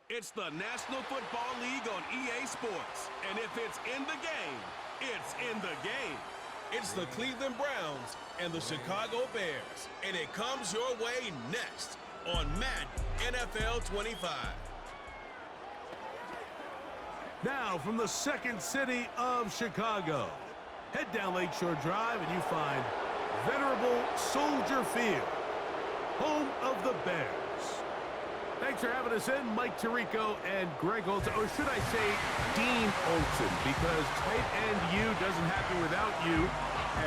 It's the National Football League on EA Sports. And if it's in the game, it's in the game. It's the Cleveland Browns and the Chicago Bears. And it comes your way next on Madden NFL 25. Now from the second city of Chicago, head down Lakeshore Drive and you find venerable Soldier Field, home of the Bears. Thanks for having us in, Mike Tirico and Greg Olsen, or should I say Dean Olsen, because tight end U doesn't happen without you.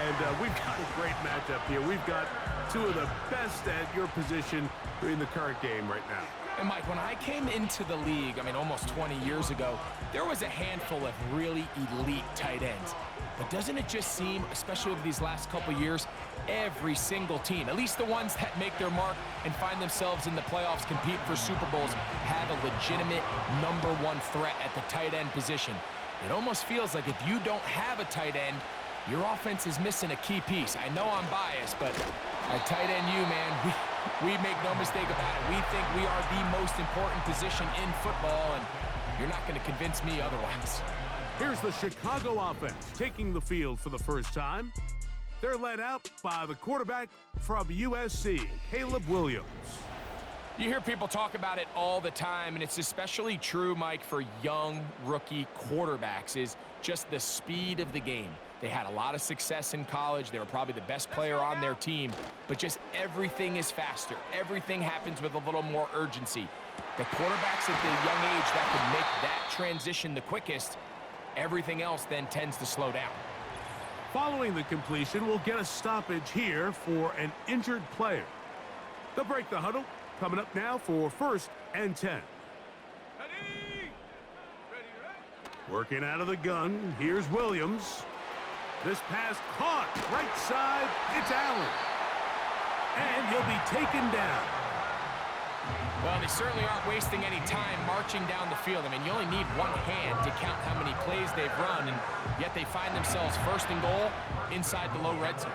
And we've got a great matchup here. We've got two of the best at your position in the current game right now. And Mike, when I came into the league, almost 20 years ago, there was a handful of really elite tight ends. But doesn't it just seem, especially over these last couple years, every single team, at least the ones that make their mark and find themselves in the playoffs, compete for Super Bowls, have a legitimate #1 threat at the tight end position. It almost feels like if you don't have a tight end, your offense is missing a key piece. I know I'm biased, but at tight end U, man, we make no mistake about it. We think we are the most important position in football, and you're not going to convince me otherwise. Here's the Chicago offense taking the field for the first time. They're led out by the quarterback from USC, Caleb Williams. You hear people talk about it all the time, and it's especially true, Mike, for young rookie quarterbacks, is just the speed of the game. They had a lot of success in college. They were probably the best player on their team, but just everything is faster. Everything happens with a little more urgency. The quarterbacks at the young age that can make that transition the quickest, everything else then tends to slow down. Following the completion, we'll get a stoppage here for an injured player. They'll break the huddle. Coming up now for 1st and 10. Ready, working out of the gun, here's Williams. This pass caught, right side, it's Allen. And he'll be taken down. Well, they certainly aren't wasting any time marching down the field. You only need one hand to count how many plays they've run, and yet they find themselves 1st and goal inside the low red zone.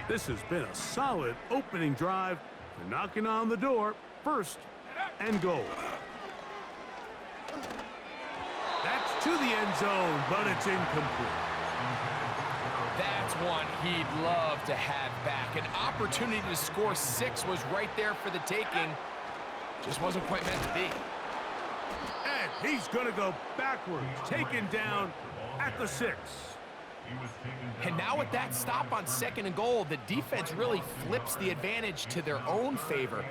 This has been a solid opening drive. They're knocking on the door. 1st and goal. That's to the end zone, but it's incomplete. That's one he'd love to have back. An opportunity to score 6 was right there for the taking. Just wasn't quite meant to be. And he's going to go backwards, taken down at the 6. And now with that stop on 2nd and goal, the defense really flips the advantage to their own favor.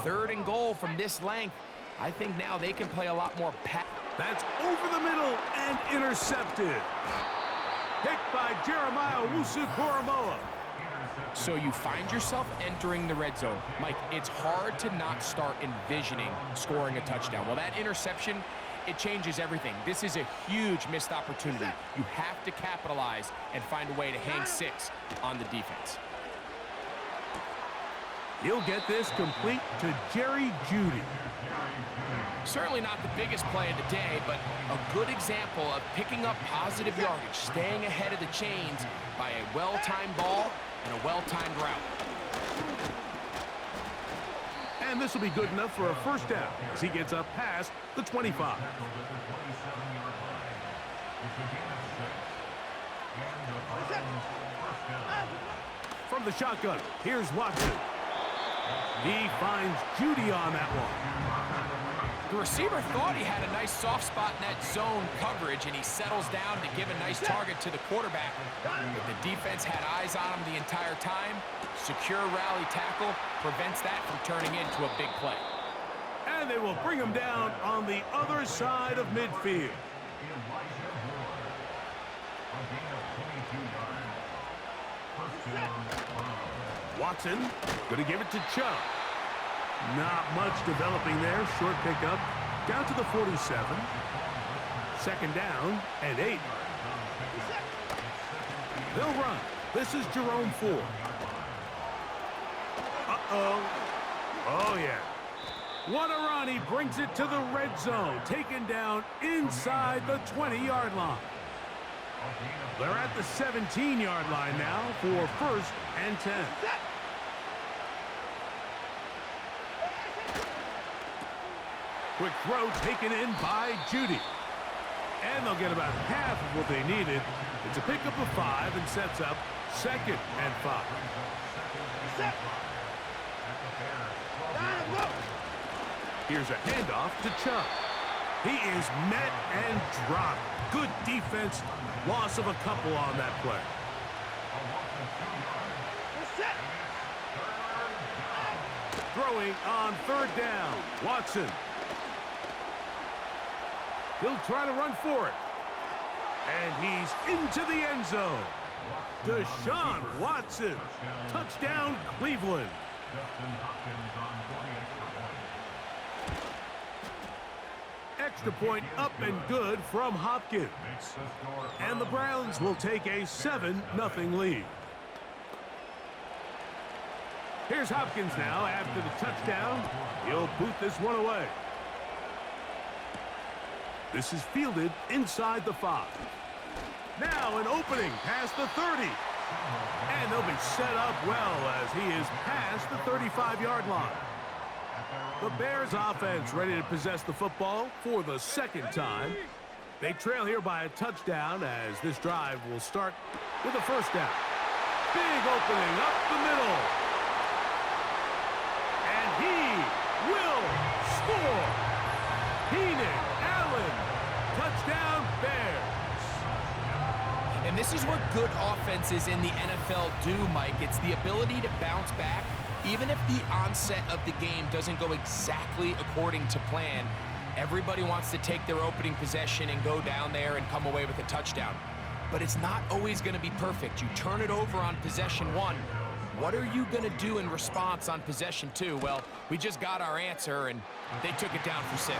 3rd and goal from this length. I think now they can play a lot more pass. That's over the middle and intercepted. Picked by Jeremiah Owusu-Koramoah. So you find yourself entering the red zone. Mike, it's hard to not start envisioning scoring a touchdown. Well, that interception, it changes everything. This is a huge missed opportunity. You have to capitalize and find a way to hang 6 on the defense. He'll get this complete to Jerry Jeudy. Certainly not the biggest play of the day, but a good example of picking up positive yardage, staying ahead of the chains by a well-timed ball and a well-timed route. And this will be good enough for a 1st down as he gets up past the 25. From the shotgun, here's Watson. He finds Jeudy on that one. The receiver thought he had a nice soft spot in that zone coverage, and he settles down to give a nice target to the quarterback. But the defense had eyes on him the entire time. Secure rally tackle prevents that from turning into a big play. And they will bring him down on the other side of midfield. Watson going to give it to Chubb. Not much developing there. Short pickup down to the 47. 2nd down and 8. They'll run. This is Jerome Ford. Uh-oh. Oh, yeah. What a run. He brings it to the red zone. Taken down inside the 20-yard line. They're at the 17-yard line now for 1st and 10. Quick throw taken in by Judy. And they'll get about half of what they needed. It's a pickup of 5 and sets up 2nd and 5. Here's a handoff to Chubb. He is met and dropped. Good defense. Loss of a couple on that play. Throwing on 3rd down. Watson. He'll try to run for it. And he's into the end zone. Deshaun Watson. Touchdown, Cleveland. Extra point up and good from Hopkins. And the Browns will take a 7-0 lead. Here's Hopkins now after the touchdown. He'll boot this one away. This is fielded inside the 5. Now an opening past the 30. And they'll be set up well as he is past the 35-yard line. The Bears offense ready to possess the football for the 2nd time. They trail here by a touchdown as this drive will start with a 1st down. Big opening up the middle. And he will score. Keenan Allen. Touchdown, Bears. And this is what good offenses in the NFL do, Mike. It's the ability to bounce back. Even if the onset of the game doesn't go exactly according to plan, everybody wants to take their opening possession and go down there and come away with a touchdown. But it's not always going to be perfect. You turn it over on possession 1. What are you going to do in response on possession 2? Well, we just got our answer, and they took it down for 6.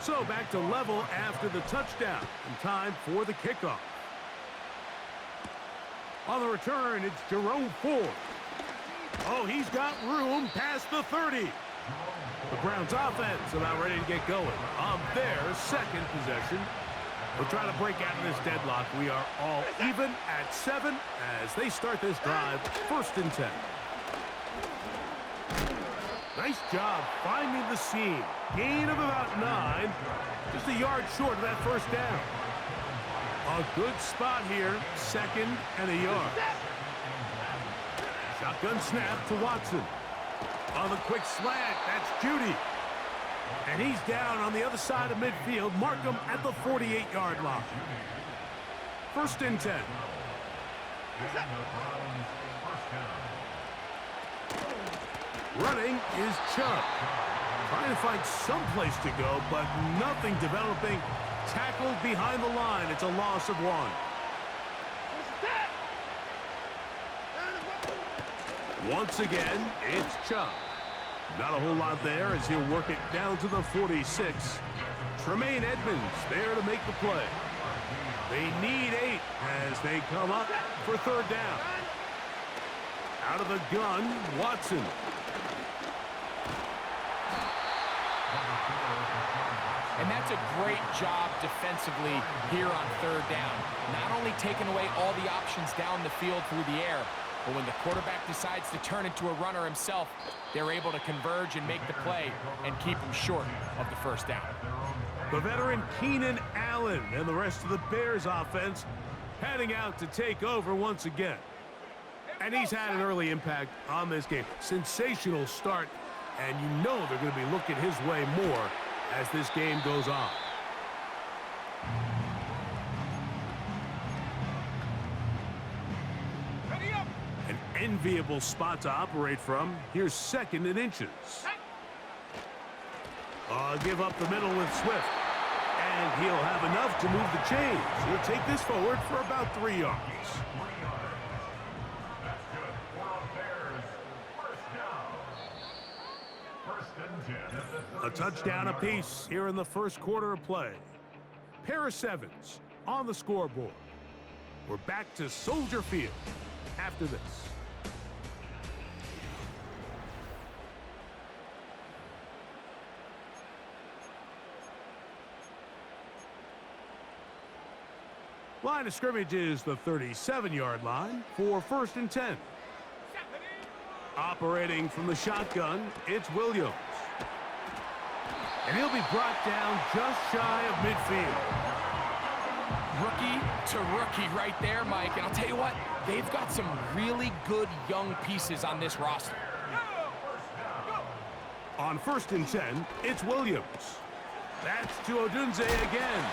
So back to level after the touchdown. And time for the kickoff. On the return, it's Jerome Ford. Oh, he's got room past the 30. The Browns offense about ready to get going on their 2nd possession. We'll try to break out of this deadlock. We are all even at 7 as they start this drive, 1st and 10. Nice job finding the seam. Gain of about 9. Just a yard short of that 1st down. A good spot here. 2nd and a yard. Shotgun snap to Watson. On the quick slant, that's Judy. And he's down on the other side of midfield. Mark him at the 48-yard line. 1st and 10. Running is Chubb. Trying to find some place to go, but nothing developing. Tackled behind the line. It's a loss of 1. Once again, it's Chubb. Not a whole lot there as he'll work it down to the 46. Tremaine Edmonds there to make the play. They need 8 as they come up for 3rd down. Out of the gun, Watson. And that's a great job defensively here on 3rd down. Not only taking away all the options down the field through the air, but when the quarterback decides to turn into a runner himself, they're able to converge and make the play and keep him short of the 1st down. The veteran Keenan Allen and the rest of the Bears offense heading out to take over once again. And he's had an early impact on this game. Sensational start, and you know they're going to be looking his way more as this game goes on. An enviable spot to operate from. Here's 2nd and inches. Give up the middle with Swift. And he'll have enough to move the chains. He'll take this forward for about 3 yards. A touchdown apiece here in the 1st quarter of play. pair of sevens on the scoreboard. We're back to Soldier Field after this. Line of scrimmage is the 37-yard line for 1st and 10. Operating from the shotgun, it's Williams. And he'll be brought down just shy of midfield. Rookie to rookie right there, Mike. And I'll tell you what, they've got some really good young pieces on this roster. On 1st and 10, it's Williams. That's to Odunze again.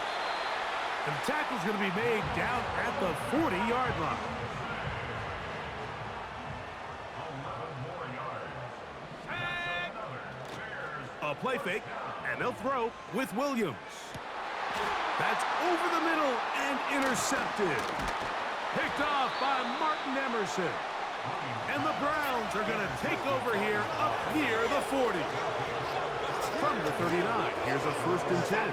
And the tackle's going to be made down at the 40-yard line. A play fake, and they'll throw with Williams. That's over the middle and intercepted. Picked off by Martin Emerson. And the Browns are going to take over here up near the 40. From the 39, here's a 1st and 10.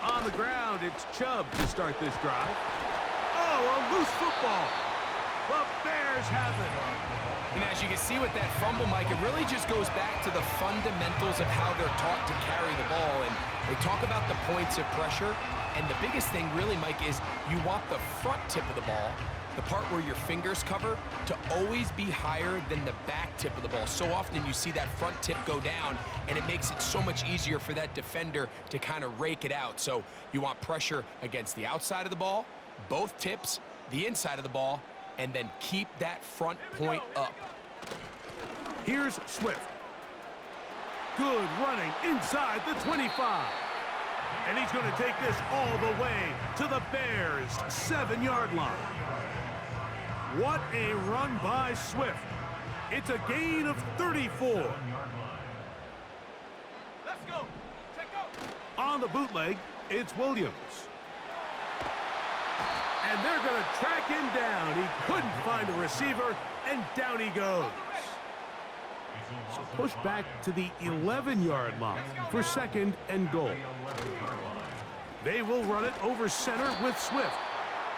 On the ground, it's Chubb to start this drive. Oh, a loose football. The Bears have it. And as you can see with that fumble, Mike, it really just goes back to the fundamentals of how they're taught to carry the ball. And they talk about the points of pressure. And the biggest thing really, Mike, is you want the front tip of the ball, the part where your fingers cover, to always be higher than the back tip of the ball. So often you see that front tip go down, and it makes it so much easier for that defender to kind of rake it out. So you want pressure against the outside of the ball, both tips, the inside of the ball, and then keep that front point up. Here's Swift. Good running inside the 25. And he's going to take this all the way to the Bears' 7-yard line. What a run by Swift. It's a gain of 34. Let's go. Check go. On the bootleg, it's Williams. And they're going to track him down. He couldn't find a receiver, and down he goes. So push back to the 11-yard line for 2nd and goal. They will run it over center with Swift.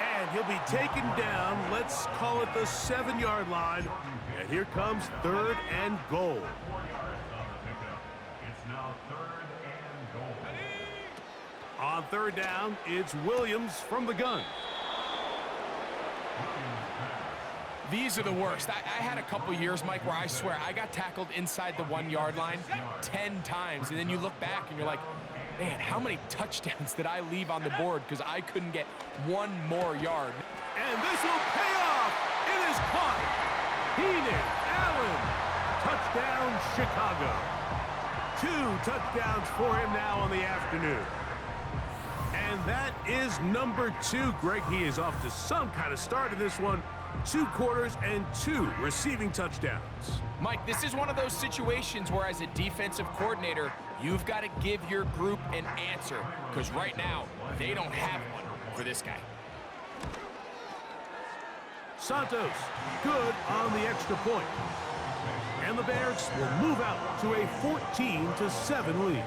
And he'll be taken down, let's call it the 7-yard line. And here comes 3rd and goal. On 3rd down, it's Williams from the gun. These are the worst. I had a couple years, Mike, where I swear I got tackled inside the 1-yard line 10 times. And then you look back and you're like, man, how many touchdowns did I leave on the board because I couldn't get one more yard? And this will pay off. It is caught. Keenan Allen. Touchdown, Chicago. 2 touchdowns for him now on the afternoon. And that is number 2. Greg, he is off to some kind of start in this one. 2 quarters and 2 receiving touchdowns. Mike, this is one of those situations where as a defensive coordinator, you've got to give your group an answer, because right now, they don't have one for this guy. Santos, good on the extra point. And the Bears will move out to a 14-7 lead.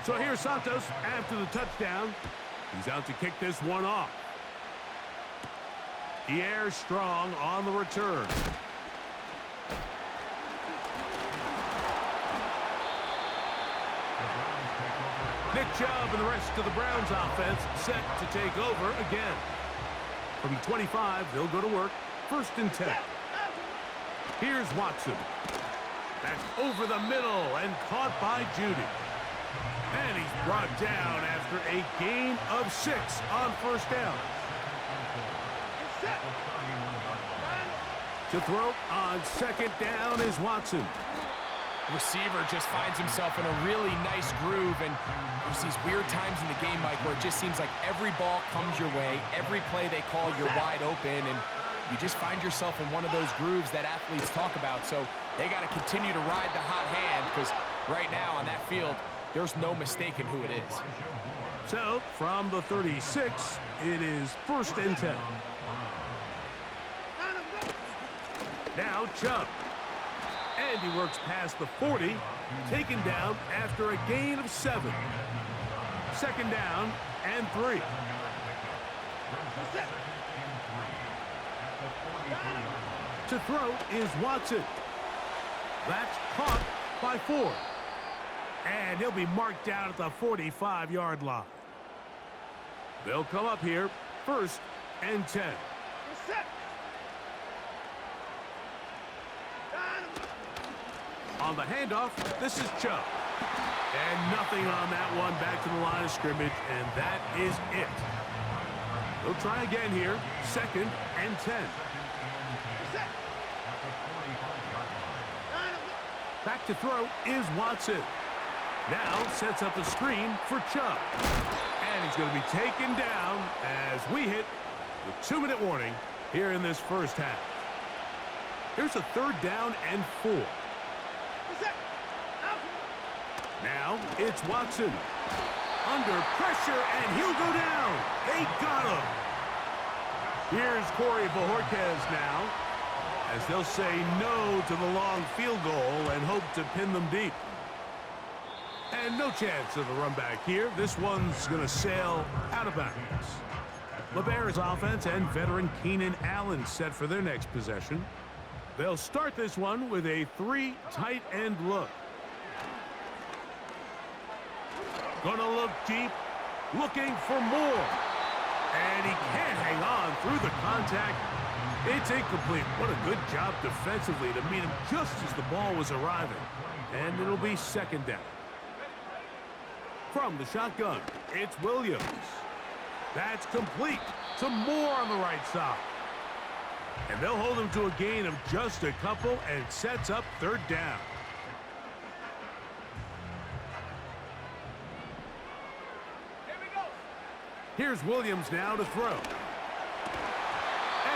So here's Santos after the touchdown. He's out to kick this one off. Pierre Strong on the return. Nick Chubb and the rest of the Browns offense set to take over again. From the 25, they'll go to work. 1st and 10. Here's Watson. That's over the middle and caught by Judy. And he's brought down after a gain of 6 on 1st down. To throw on 2nd down is Watson. Receiver just finds himself in a really nice groove, and there's these weird times in the game, Mike, where it just seems like every ball comes your way, every play they call, you're wide open, and you just find yourself in one of those grooves that athletes talk about. So they got to continue to ride the hot hand, because right now on that field, there's no mistaking who it is. So from the 36, it is 1st and 10. Now Chubb. And he works past the 40, taken down after a gain of 7. Second down and 3. To throw is Watson. That's caught by 4. And he'll be marked down at the 45-yard line. They'll come up here, 1st and 10. On the handoff, this is Chubb. And nothing on that one, back to the line of scrimmage, and that is it. They'll try again here, 2nd and 10. Back to throw is Watson. Now sets up a screen for Chubb. And he's going to be taken down as we hit the 2-minute warning here in this first half. Here's a 3rd down and 4. Now it's Watson. Under pressure, and he'll go down. They got him. Here's Corey Bojorquez now, as they'll say no to the long field goal and hope to pin them deep. And no chance of a run back here. This one's going to sail out of bounds. The Bears offense and veteran Keenan Allen set for their next possession. They'll start this one with a 3 tight end look. Gonna look deep, looking for more. And he can't hang on through the contact. It's incomplete. What a good job defensively to meet him just as the ball was arriving. And it'll be 2nd down. From the shotgun, it's Williams. That's complete to Moore on the right side. And they'll hold him to a gain of just a couple and sets up 3rd down. Here's Williams now to throw.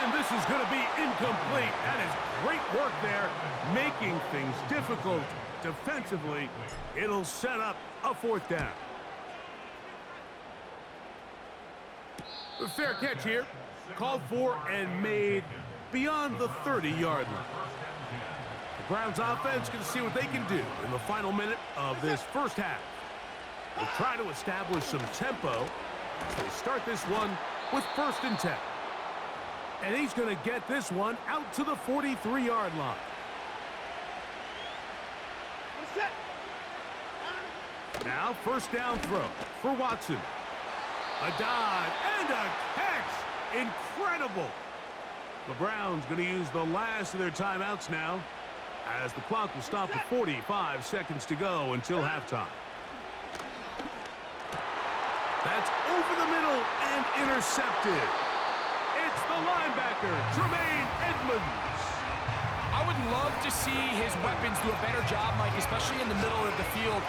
And this is going to be incomplete. That is great work there, making things difficult defensively. It'll set up a 4th down. A fair catch here. Called for and made beyond the 30-yard line. The Browns offense going to see what they can do in the final minute of this first half. They'll try to establish some tempo. They start this one with 1st and 10. And he's going to get this one out to the 43-yard line. Now 1st down throw for Watson. A dive and a catch. Incredible. The Browns going to use the last of their timeouts now, as the clock will stop with 45 seconds to go until halftime. That's over the middle and intercepted. It's the linebacker, Tremaine Edmonds. I would love to see his weapons do a better job, Mike, especially in the middle of the field,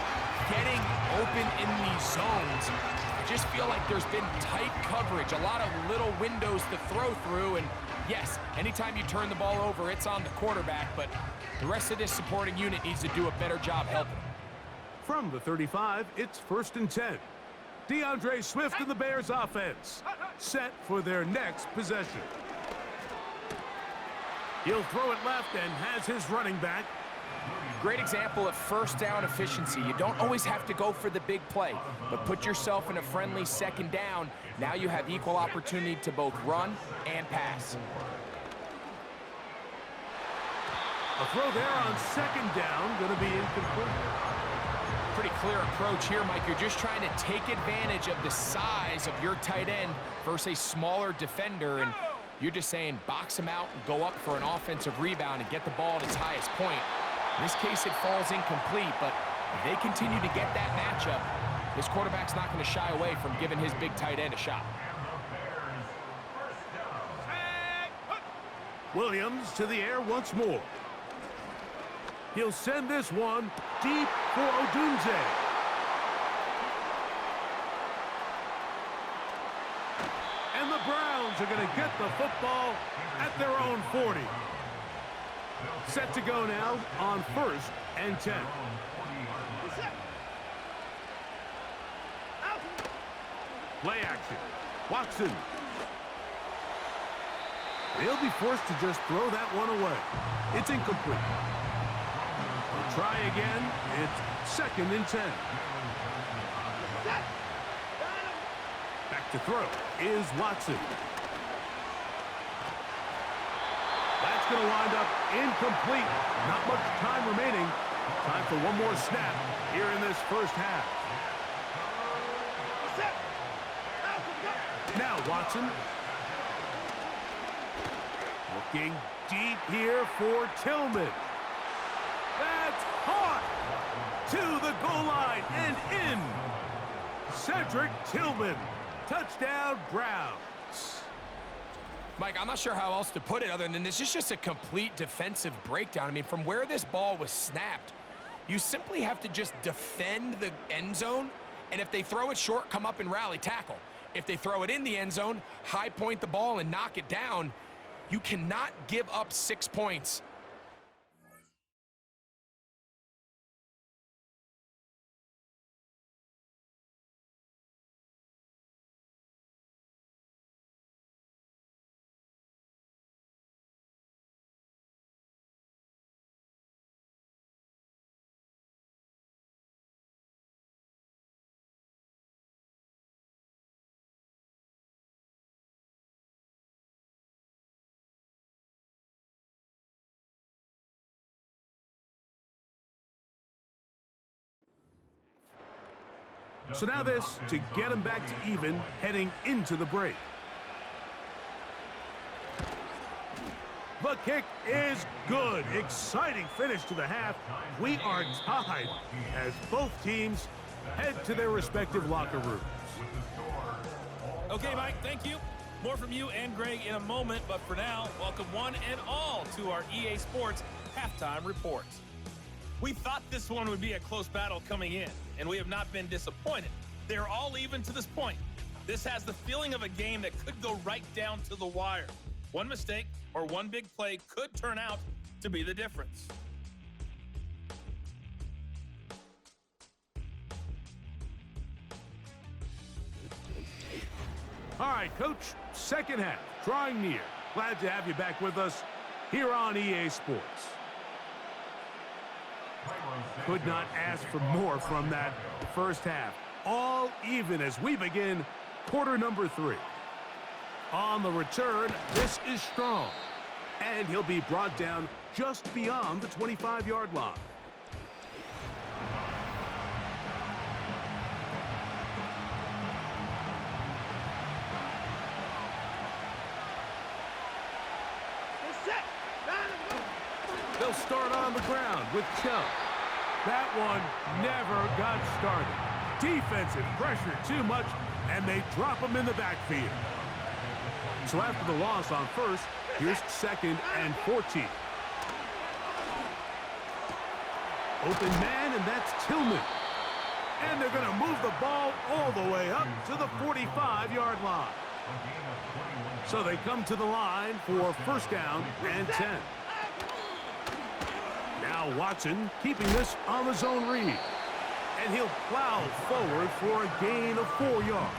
getting open in these zones. I just feel like there's been tight coverage, a lot of little windows to throw through, and yes, anytime you turn the ball over, it's on the quarterback, but the rest of this supporting unit needs to do a better job helping him. From the 35, it's 1st and 10. DeAndre Swift and the Bears offense set for their next possession. He'll throw it left and has his running back. Great example of 1st down efficiency. You don't always have to go for the big play, but put yourself in a friendly 2nd down. Now you have equal opportunity to both run and pass. A throw there on 2nd down, going to be incomplete. Pretty clear approach here, Mike. You're just trying to take advantage of the size of your tight end versus a smaller defender, and you're just saying box him out and go up for an offensive rebound and get the ball at its highest point. In this case, it falls incomplete, but if they continue to get that matchup, this quarterback's not going to shy away from giving his big tight end a shot. Williams to the air once more. He'll send this one deep for Odunze. And the Browns are going to get the football at their own 40. Set to go now on 1st and 10. Play action. Watson. They'll be forced to just throw that one away. It's incomplete. Try again. It's 2nd and 10. Back to throw is Watson. That's going to wind up incomplete. Not much time remaining. Time for one more snap here in this first half. Now Watson. Looking deep here for Tillman. That's caught to the goal line and in. Cedric Tillman. Touchdown, Browns. Mike, I'm not sure how else to put it other than this is just a complete defensive breakdown. I mean, from where this ball was snapped, you simply have to just defend the end zone, and if they throw it short, come up and rally tackle. If they throw it in the end zone, high point the ball and knock it down. You cannot give up 6 points. So now this to get him back to even heading into the break. The kick is good. Exciting finish to the half. We are tied as both teams head to their respective locker rooms. Okay, Mike, thank you. More from you and Greg in a moment, but for now, welcome one and all to our EA Sports Halftime Report. We thought this one would be a close battle coming in, and we have not been disappointed. They're all even to this point. This has the feeling of a game that could go right down to the wire. One mistake or one big play could turn out to be the difference. All right, Coach, second half, drawing near. Glad to have you back with us here on EA Sports. Could not ask for more from that first half. All even as we begin quarter number 3. On the return, this is Strong. And he'll be brought down just beyond the 25-yard line. They'll start on the ground with Chubb. That one never got started. Defensive pressure too much, and they drop him in the backfield. So after the loss on first, here's 2nd and 14. Open man, and that's Tillman. And they're going to move the ball all the way up to the 45-yard line. So they come to the line for first down and 10. Now Watson keeping this on the zone read. And he'll plow forward for a gain of 4 yards.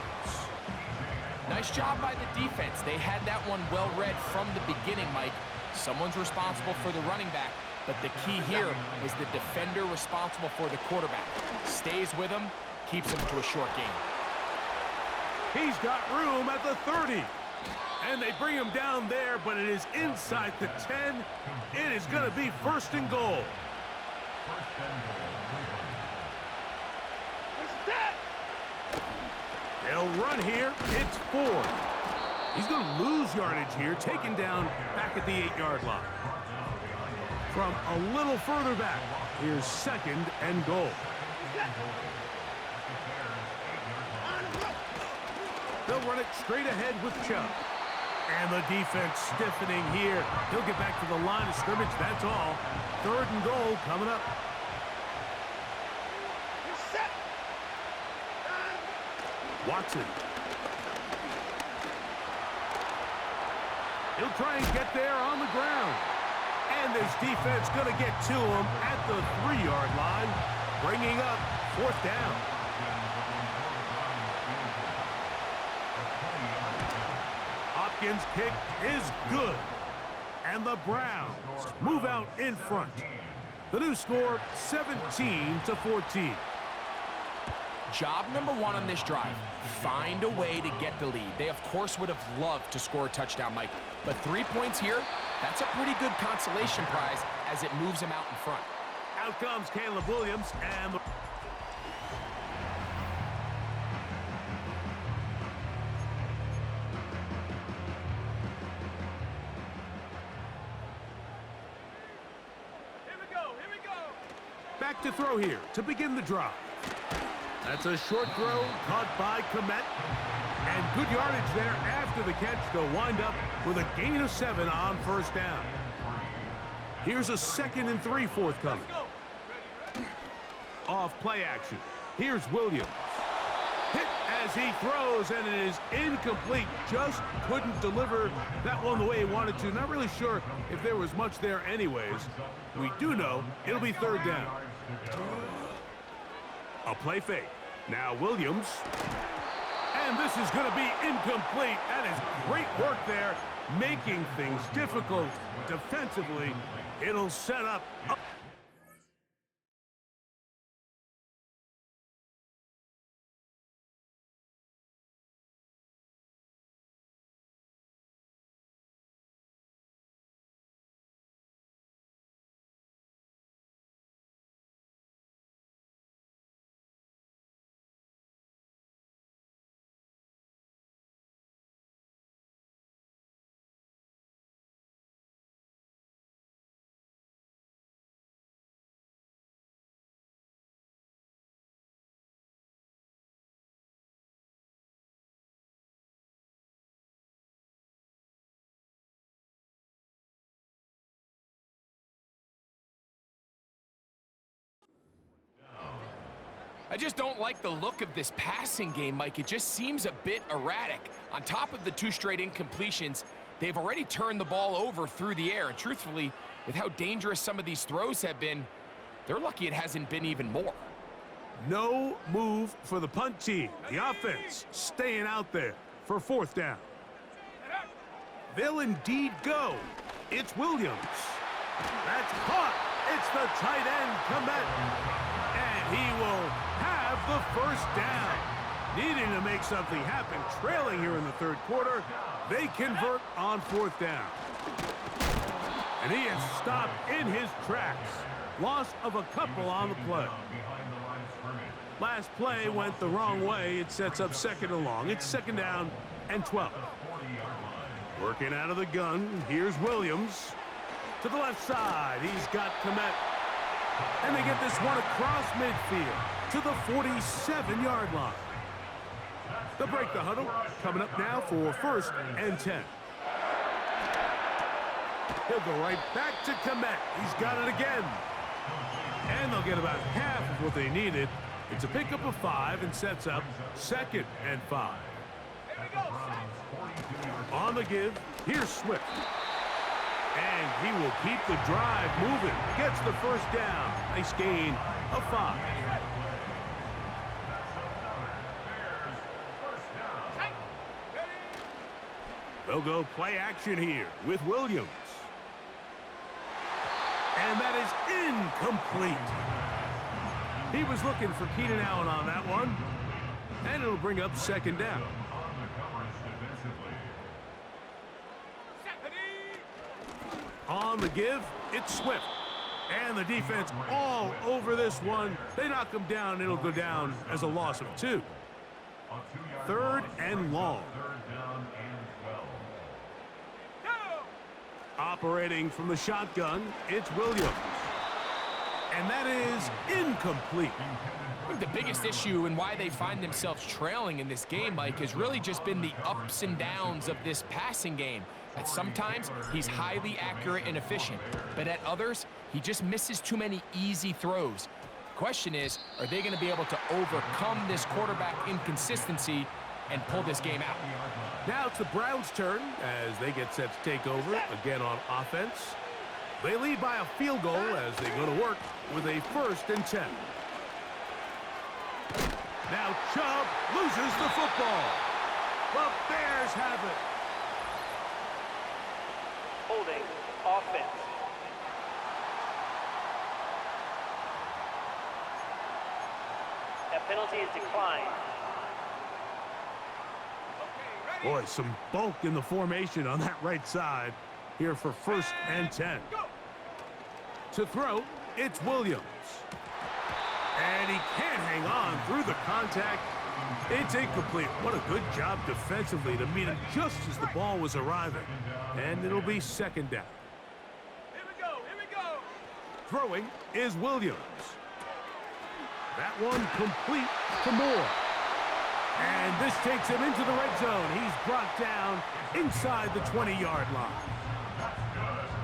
Nice job by the defense. They had that one well read from the beginning, Mike. Someone's responsible for the running back, but the key here is the defender responsible for the quarterback. Stays with him, keeps him to a short gain. He's got room at the 30. And they bring him down there, but it is inside the 10. It is going to be first and goal. They'll run here. It's Ford. He's going to lose yardage here, taken down back at the 8-yard line. From a little further back, here's 2nd and goal. They'll run it straight ahead with Chubb. And the defense stiffening here. He'll get back to the line of scrimmage, that's all. 3rd and goal coming up. Watson. He'll try and get there on the ground. And this defense going to get to him at the 3-yard line, bringing up 4th down. Hopkins' kick is good. And the Browns move out in front. The new score, 17-14. Job number one on this drive, find a way to get the lead. They, of course, would have loved to score a touchdown, Mike. But 3 points here, that's a pretty good consolation prize as it moves them out in front. Out comes Caleb Williams, and the back to throw here to begin the drive. That's a short throw caught by Komet. And good yardage there after the catch. They'll wind up with a gain of 7 on first down. Here's a 2nd and 3 forthcoming. Off play action. Here's Williams. Hit as he throws, and it is incomplete. Just couldn't deliver that one the way he wanted to. Not really sure if there was much there anyways. We do know it'll be 3rd down. A play fake. Now Williams. And this is going to be incomplete. That is great work there, making things difficult defensively. It'll set up. I just don't like the look of this passing game, Mike. It just seems a bit erratic. On top of the 2 straight incompletions, they've already turned the ball over through the air. And truthfully, with how dangerous some of these throws have been, they're lucky it hasn't been even more. No move for the punt team. The offense staying out there for 4th down. They'll indeed go. It's Williams. That's caught. It's the tight end, Komet. And he will have the 1st down. Needing to make something happen, trailing here in the 3rd quarter. They convert on 4th down. And he is stopped in his tracks. Loss of a couple on the play. Last play went the wrong way. It sets up 2nd and long. It's 2nd down and 12. Working out of the gun. Here's Williams. To the left side. He's got Komet. And they get this one across midfield to the 47-yard line. They'll break the huddle. Coming up now for 1st and 10. He'll go right back to Komet. He's got it again. And they'll get about half of what they needed. It's a pickup of 5 and sets up 2nd and 5. On the give, here's Swift. And he will keep the drive moving. Gets the 1st down. Nice gain of 5. They'll go play action here with Williams. And that is incomplete. He was looking for Keenan Allen on that one. And it'll bring up 2nd down. On the give, it's Swift. And the defense all over this one. They knock him down. It'll go down as a loss of 2. 3rd and long. Operating from the shotgun, it's Williams. And that is incomplete. I think the biggest issue and why they find themselves trailing in this game, Mike, has really just been the ups and downs of this passing game. That sometimes he's highly accurate and efficient, but at others, he just misses too many easy throws. The question is, are they going to be able to overcome this quarterback inconsistency and pull this game out? Now it's the Browns' turn as they get set to take over again on offense. They lead by a field goal as they go to work with a 1st and 10. Now Chubb loses the football. The Bears have it. Holding offense. A penalty is declined. Boy, some bulk in the formation on that right side here for 1st and 10. To throw, it's Williams. And he can't hang on through the contact. It's incomplete. What a good job defensively to meet him just as the ball was arriving. And it'll be 2nd down. Here we go. Here we go. Throwing is Williams. That one complete to Moore. And this takes him into the red zone. He's brought down inside the 20-yard line.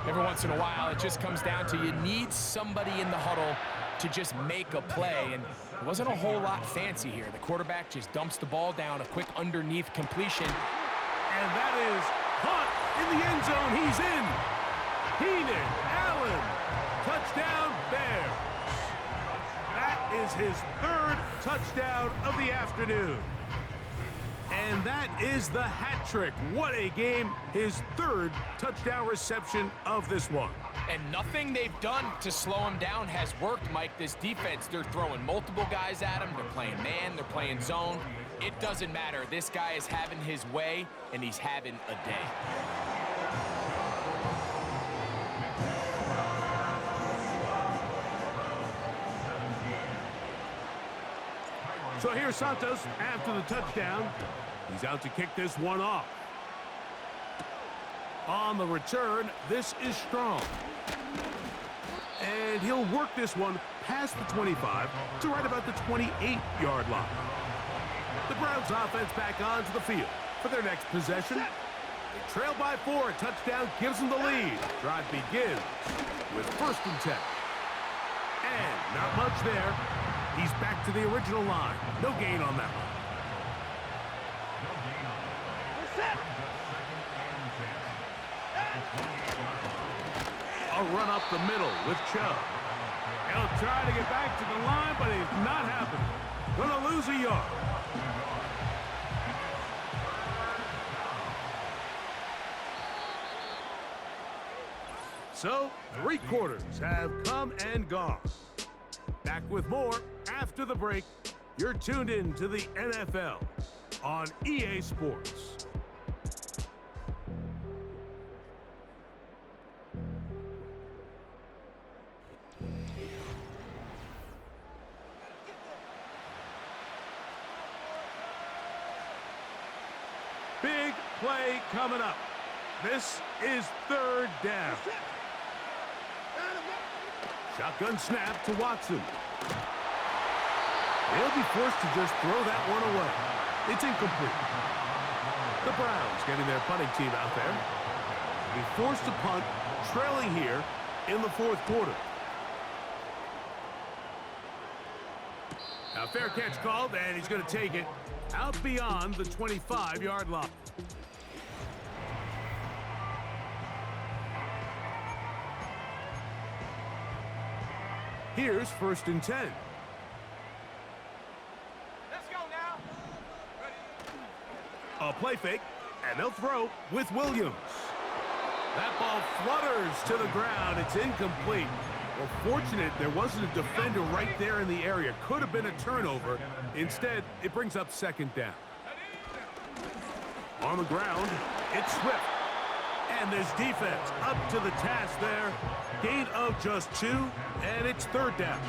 Every once in a while, it just comes down to you need somebody in the huddle to just make a play, and it wasn't a whole lot fancy here. The quarterback just dumps the ball down, a quick underneath completion. And that is caught in the end zone. He's in. Keenan Allen, touchdown Bears. That is his 3rd touchdown of the afternoon. And that is the hat trick. What a game. His 3rd touchdown reception of this one. And nothing they've done to slow him down has worked, Mike. This defense, they're throwing multiple guys at him. They're playing man, they're playing zone. It doesn't matter. This guy is having his way, and he's having a day. So here's Santos after the touchdown. He's out to kick this one off. On the return, this is Strong. And he'll work this one past the 25 to right about the 28-yard line. The Browns offense back onto the field for their next possession. They trail by 4. A touchdown gives them the lead. Drive begins with 1st and 10. And not much there. He's back to the original line. No gain on that one. A run up the middle with Chubb. He'll try to get back to the line, but it's not happening. Gonna lose a yard. So, 3 quarters have come and gone. Back with more after the break. You're tuned in to the NFL on EA Sports. Big play coming up. This is 3rd down. Shotgun snap to Watson. They'll be forced to just throw that one away. It's incomplete. The Browns getting their punting team out there. Be forced to punt, trailing here in the 4th quarter. Now fair catch called, and he's going to take it out beyond the 25-yard line. Here's 1st and 10. Let's go now. A play fake, and they'll throw with Williams. That ball flutters to the ground. It's incomplete. Well, fortunate there wasn't a defender right there in the area. Could have been a turnover. Instead, it brings up 2nd down. On the ground, it's Swift. And this defense up to the task there. Gain of just 2, and it's 3rd down.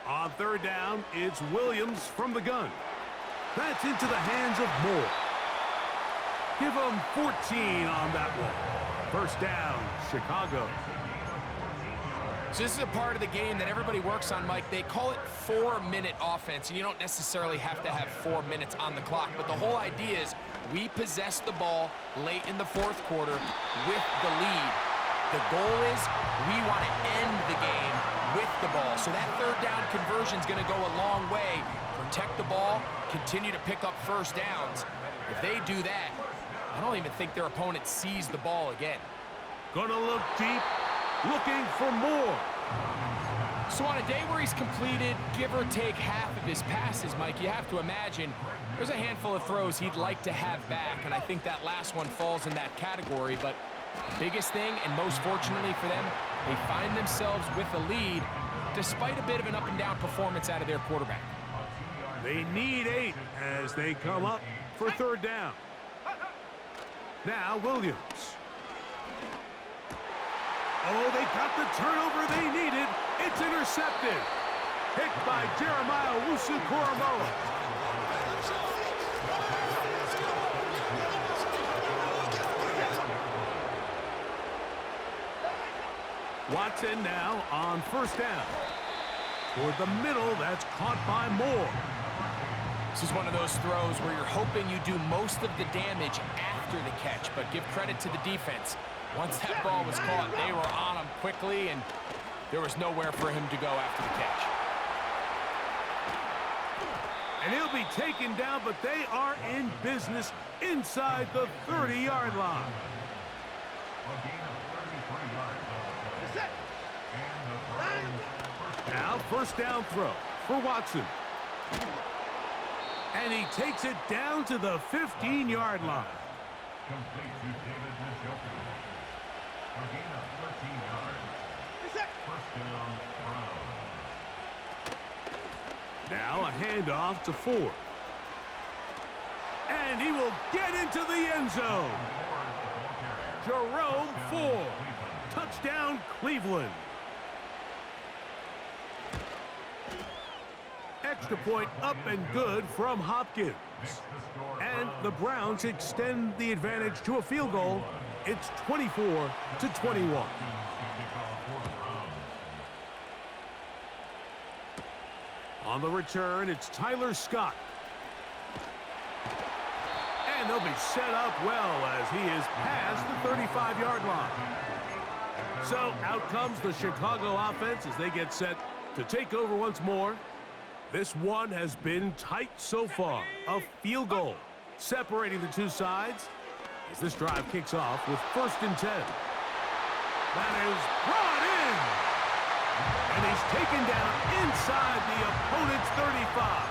On 3rd down, it's Williams from the gun. That's into the hands of Moore. Give him 14 on that one. 1st down, Chicago. So this is a part of the game that everybody works on, Mike. They call it 4-minute offense, and you don't necessarily have to have 4 minutes on the clock, but the whole idea is we possess the ball late in the 4th quarter with the lead. The goal is we want to end the game with the ball. So that 3rd down conversion is going to go a long way. Protect the ball, continue to pick up 1st downs. If they do that, I don't even think their opponent sees the ball again. Gonna look deep, looking for more. So on a day where he's completed, give or take half of his passes, Mike, you have to imagine there's a handful of throws he'd like to have back, and I think that last one falls in that category. But the biggest thing, and most fortunately for them, they find themselves with a lead despite a bit of an up-and-down performance out of their quarterback. They need 8 as they come up for third down. Now Williams. Oh, they got the turnover they needed. It's intercepted. Picked by Jeremiah Wusu-Koramoah. Watson now on first down. Toward the middle, that's caught by Moore. This is one of those throws where you're hoping you do most of the damage after the catch, but give credit to the defense. Once that ball was caught, they were on him quickly, and there was nowhere for him to go after the catch. And he'll be taken down, but they are in business inside the 30-yard line. Now first down throw for Watson. And he takes it down to the 15-yard line. Now a handoff to Ford. And he will get into the end zone. Jerome Ford. Touchdown, Cleveland. Extra point up and good from Hopkins. And the Browns extend the advantage to a field goal. It's 24-21. On the return, it's Tyler Scott. And they'll be set up well as he is past the 35-yard line. So out comes the Chicago offense as they get set to take over once more. This one has been tight so far. A field goal separating the two sides as this drive kicks off with 1st and 10. That is brought in. And he's taken down inside the opponent's 35.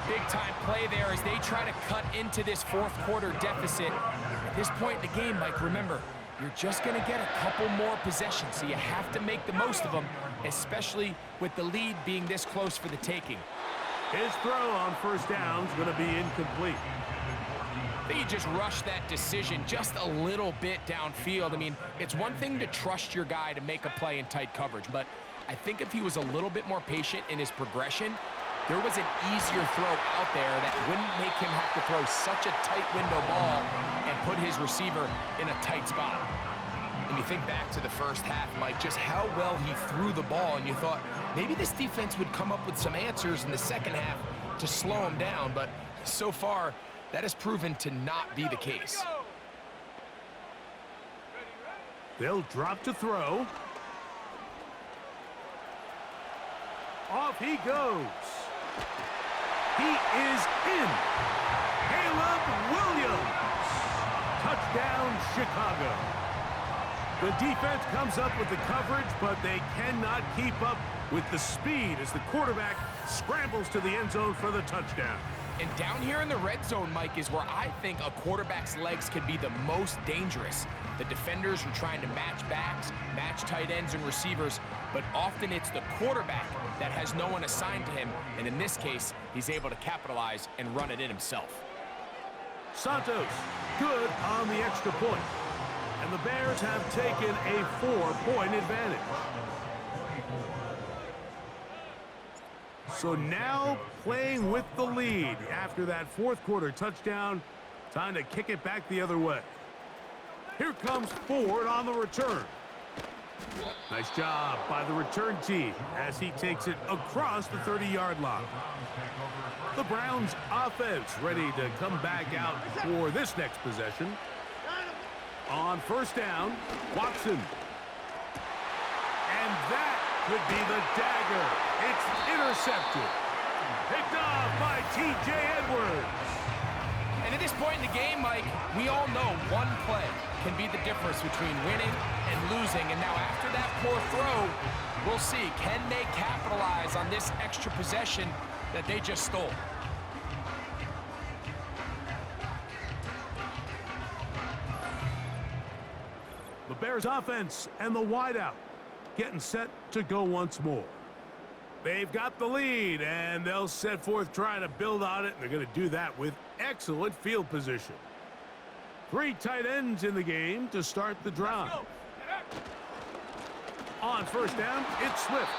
Big-time play there as they try to cut into this fourth quarter deficit. At this point in the game, Mike, remember, you're just going to get a couple more possessions, so you have to make the most of them, especially with the lead being this close for the taking. His throw on first down is going to be incomplete. I think he just rushed that decision just a little bit downfield. I mean, it's one thing to trust your guy to make a play in tight coverage, but I think if he was a little bit more patient in his progression, there was an easier throw out there that wouldn't make him have to throw such a tight window ball and put his receiver in a tight spot. And you think back to the first half, Mike, just how well he threw the ball, and you thought maybe this defense would come up with some answers in the second half to slow him down, but so far, that has proven to not be the case. They'll drop to throw. Off he goes. He is in. Caleb Williams. Touchdown, Chicago. The defense comes up with the coverage, but they cannot keep up with the speed as the quarterback scrambles to the end zone for the touchdown. And down here in the red zone, Mike, is where I think a quarterback's legs can be the most dangerous. The defenders are trying to match backs, match tight ends and receivers, but often it's the quarterback that has no one assigned to him, and in this case, he's able to capitalize and run it in himself. Santos, good on the extra point. And the Bears have taken a 4-point advantage. So now playing with the lead after that fourth quarter touchdown. Time to kick it back the other way. Here comes Ford on the return. Nice job by the return team as he takes it across the 30-yard line. The Browns offense ready to come back out for this next possession. On first down, Watson. And that could be the dagger. It's intercepted. Picked off by T.J. Edwards. And at this point in the game, Mike, we all know one play can be the difference between winning and losing. And now after that poor throw, we'll see, can they capitalize on this extra possession that they just stole? The Bears offense and the wideout getting set to go once more. They've got the lead, and they'll set forth trying to build on it, and they're going to do that with excellent field position. 3 tight ends in the game to start the drive. On first down, it's Swift,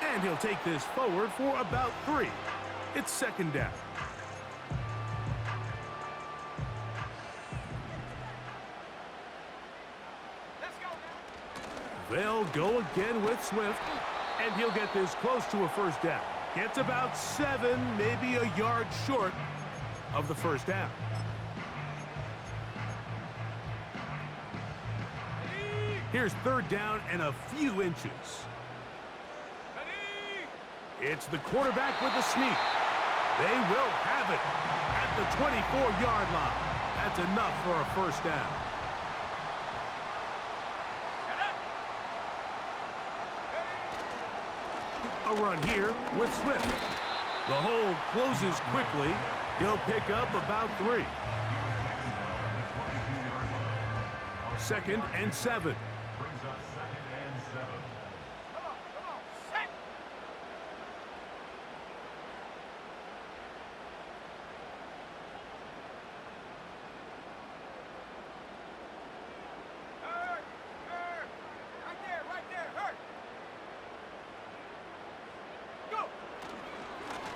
and he'll take this forward for about 3. It's second down. They'll go again with Swift, and he'll get this close to a first down. Gets about 7, maybe a yard short of the first down. Here's third down and a few inches. It's the quarterback with the sneak. They will have it at the 24-yard line. That's enough for a first down. A run here with Swift. The hole closes quickly. He'll pick up about 3. Second and 7.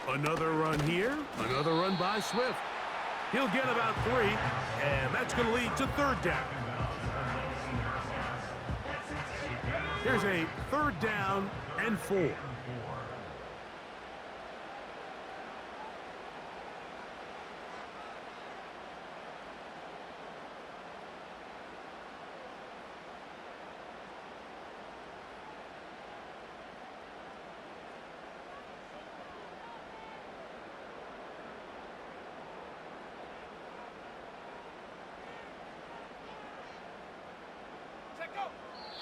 Another run here, another run by Swift. He'll get about 3, and that's going to lead to third down. Here's a third down and 4.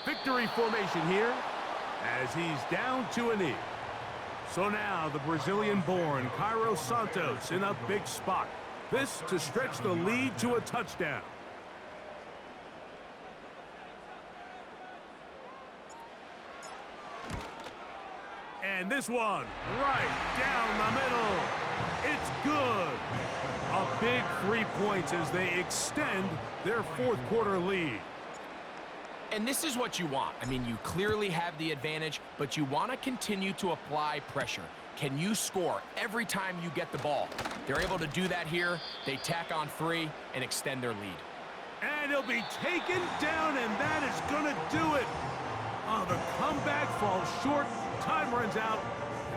Victory formation here as he's down to a knee. So now the Brazilian-born Cairo Santos in a big spot. This to stretch the lead to a touchdown. And this one right down the middle. It's good. A big 3 points as they extend their fourth quarter lead. And this is what you want. I mean, you clearly have the advantage, but you want to continue to apply pressure. Can you score every time you get the ball? They're able to do that here. They tack on 3 and extend their lead. And he'll be taken down, and that is going to do it. Oh, the comeback falls short. Time runs out.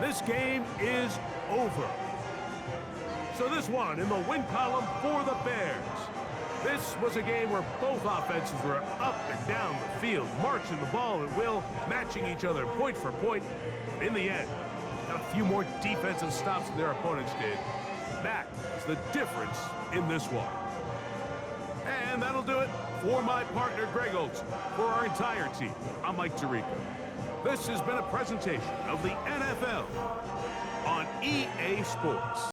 This game is over. So this one in the win column for the Bears. This was a game where both offenses were up and down the field, marching the ball at will, matching each other point for point. In the end, got a few more defensive stops than their opponents did. That is the difference in this one. And that'll do it for my partner, Greg Olson. For our entire team, I'm Mike Tirico. This has been a presentation of the NFL on EA Sports.